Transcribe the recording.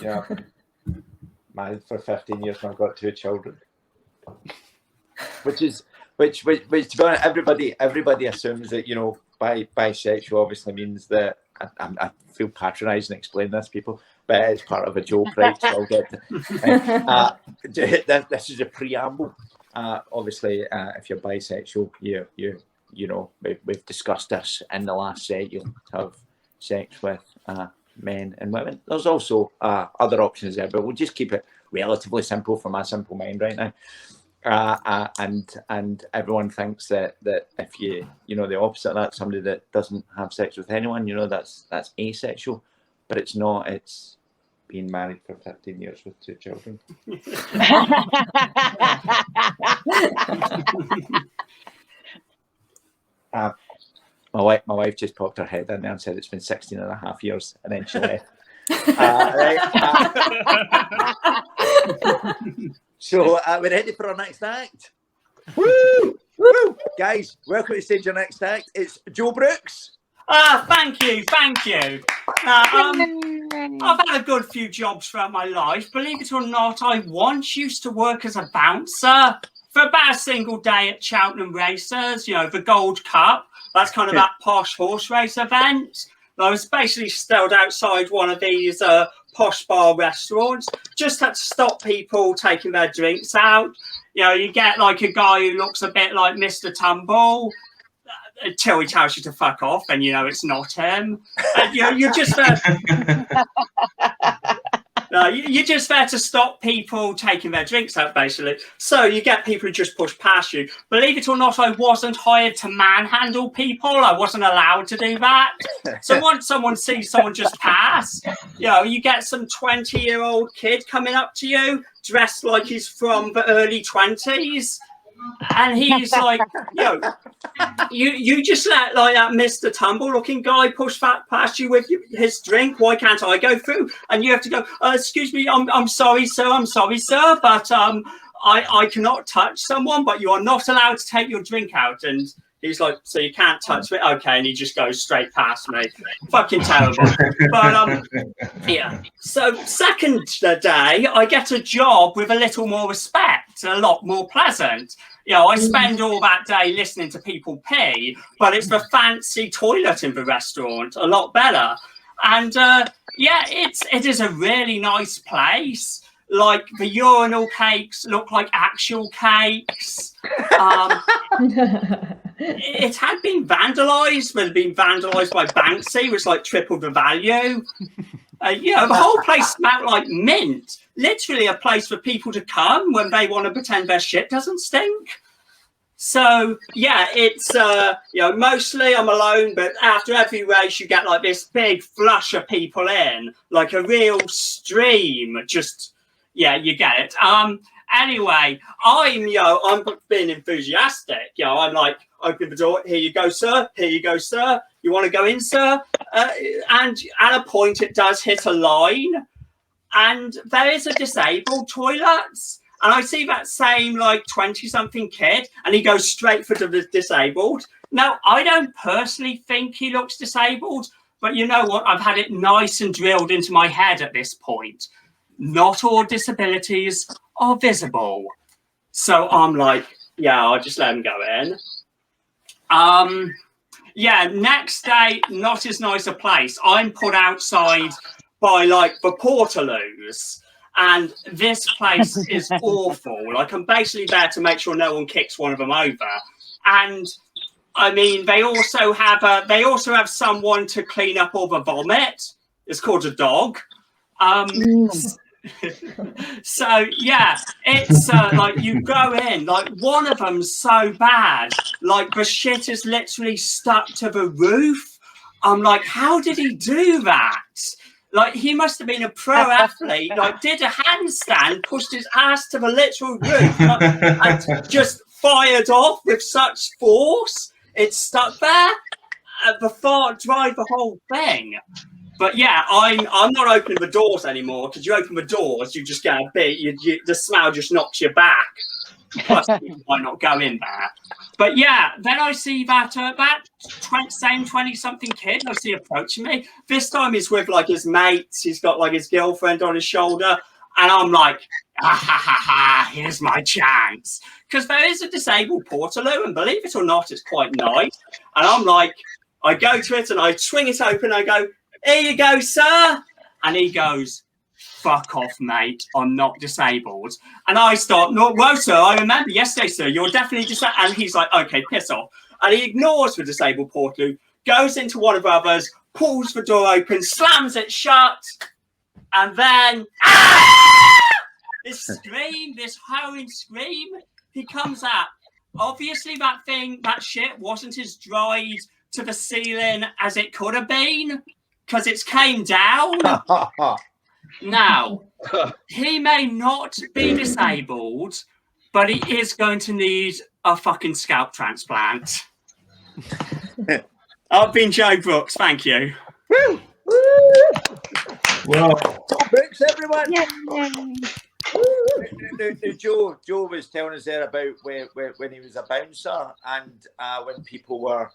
Yeah. Married for 15 years and I've got 2 children. Which to be honest, everybody assumes that, you know, bisexual obviously means that I feel patronised and explain this, people, but it's part of a joke, right? So I'll get to, this is a preamble. Obviously, if you're bisexual, you know, we've discussed this in the last set. You'll have sex with men and women. There's also other options there, but we'll just keep it relatively simple for my simple mind right now. And everyone thinks that if you know the opposite of that, somebody that doesn't have sex with anyone, you know, that's asexual, but it's not. It's being married for 15 years with 2 children. My wife just popped her head in there and said it's been 16 and a half years, and then she left. So we're ready for our next act. Woo! Woo! Guys, welcome to stage your next act. It's Joe Brooks. Thank you. I've had a good few jobs throughout my life. Believe it or not, I once used to work as a bouncer for about a single day at Cheltenham Racers, you know, the Gold Cup. That's kind of that posh horse race event. I was basically stood outside one of these posh bar restaurants, just had to stop people taking their drinks out. You know, you get like a guy who looks a bit like Mr. Tumble until he tells you to fuck off, and you know it's not him. And, you know, you're just you're just there to stop people taking their drinks out, basically. So you get people who just push past you. Believe it or not, I wasn't hired to manhandle people. I wasn't allowed to do that. So once someone sees someone just pass, you know, you get some 20-year-old kid coming up to you, dressed like he's from the early 20s. And he's like, you know, you just let like that Mr. Tumble looking guy push past you with his drink. Why can't I go through? And you have to go, excuse me, I'm sorry, sir, but I cannot touch someone, but you are not allowed to take your drink out. And he's like, so you can't touch me? Okay. And he just goes straight past me. Fucking terrible. But yeah. So second day, I get a job with a little more respect, a lot more pleasant. You know, I spend all that day listening to people pee, but it's the fancy toilet in the restaurant, a lot better. And yeah, it is a really nice place. Like the urinal cakes look like actual cakes. It had been vandalised, but it had been vandalised by Banksy, which like tripled the value. You know, the whole place smelled like mint. Literally a place for people to come when they want to pretend their shit doesn't stink. So yeah, it's you know, mostly I'm alone, but after every race you get like this big flush of people in, like a real stream. Just yeah, you get it. Anyway, I'm being enthusiastic. You know, I'm like, open the door. Here you go, sir. Here you go, sir. You want to go in, sir? And at a point, it does hit a line, and there is a disabled toilet. And I see that same like 20-something kid, and he goes straight for the disabled. Now, I don't personally think he looks disabled, but you know what? I've had it nice and drilled into my head at this point. Not all disabilities are visible. So I'm like, yeah, I'll just let him go in. Yeah, next day, not as nice a place. I'm put outside by like the Portaloos, and this place is awful. Like I'm basically there to make sure no one kicks one of them over. And I mean, they also have someone to clean up all the vomit. It's called a dog. So yeah, it's like you go in, like one of them's so bad, like the shit is literally stuck to the roof. I'm like, how did he do that? Like he must have been a pro athlete, like did a handstand, pushed his ass to the literal roof, and just fired off with such force. It's stuck there. The fart drive the whole thing. But yeah, I'm not opening the doors anymore, because you open the doors, you just get a bit, the smell just knocks you back. Plus, he might not go in there. But yeah, then I see that same 20-something kid I see approaching me. This time he's with like his mates. He's got like his girlfriend on his shoulder. And I'm like, here's my chance. Because there is a disabled Portaloo, and believe it or not, it's quite nice. And I'm like, I go to it and I swing it open. I go, here you go, sir. And he goes, fuck off, mate. I'm not disabled. And I start, no, whoa, sir, I remember yesterday, sir, you're definitely disabled. And he's like, okay, piss off. And he ignores the disabled Portaloo, goes into one of others, pulls the door open, slams it shut. And then, this scream, this howling scream, he comes out. Obviously, that shit wasn't as dried to the ceiling as it could have been, because it's came down. Now, he may not be disabled, but he is going to need a fucking scalp transplant. I've been Joe Brooks, thank you. Woo! Well, Brooks, everyone. Joe was telling us there about when he was a bouncer and when people were